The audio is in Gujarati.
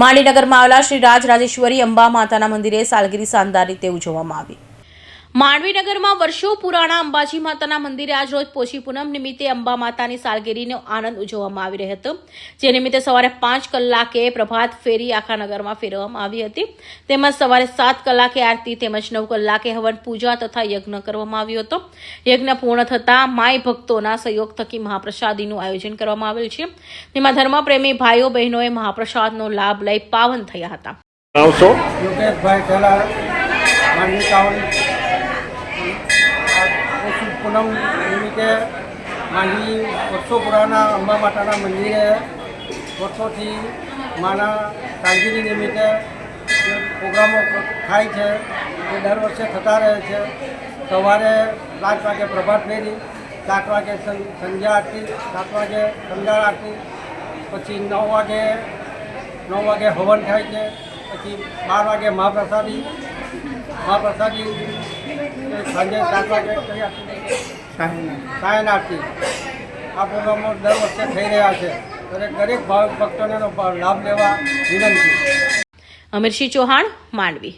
માંડવીનગરમાં આવેલા શ્રી રાજરાજેશ્વરી અંબા માતાના મંદિરે સાલગીરી શાનદાર રીતે ઉજવવામાં આવી। માંડવીનગરમાં વર્ષો પુરાણા અંબાજી માતાના મંદિરે આજ રોજ પોષી પૂનમ નિમિત્તે અંબા માતાની સાલગીરીનો આનંદ ઉજવવામાં આવી રહ્યો હતો। જે નિમિત્તે સવારે 5 કલાકે પ્રભાત ફેરી આખા નગરમાં ફેરવવામાં આવી હતી। તેમજ સવારે 7 કલાકે આરતી તેમજ 9 કલાકે હવન પૂજા તથા યજ્ઞ કરવામાં આવ્યો હતો। યજ્ઞ પૂર્ણ થતાં માય ભક્તોના સહયોગ થકી મહાપ્રસાદીનું આયોજન કરવામાં આવેલ છે। તેમાં ધર્મપ્રેમી ભાઈઓ બહેનોએ મહાપ્રસાદનો લાભ લઈ પાવન થયા હતા। પૂનમ નિમિત્તે માંડવી વર્ષો પુરાના અંબા માતાના મંદિરે વર્ષોથી માના સાલગીરી નિમિત્તે જે પ્રોગ્રામો થાય છે એ દર વર્ષે થતા રહે છે। સવારે 7 વાગે પ્રભાત ફેરી, 7 વાગે સંધ્યા આરતી, 7 વાગે કંગાળ આરતી, પછી 9 વાગે હવન થાય છે, પછી 12 વાગે મહાપ્રસાદી સાંજે 7 વાગે સાયન આરતી। આ પ્રોગ્રામો દર વર્ષે થઈ રહ્યા છે। દરેક ભાવિક ભક્તોને લાભ લેવા વિનંતી। અમીરસિંહ ચૌહાણ, માંડવી।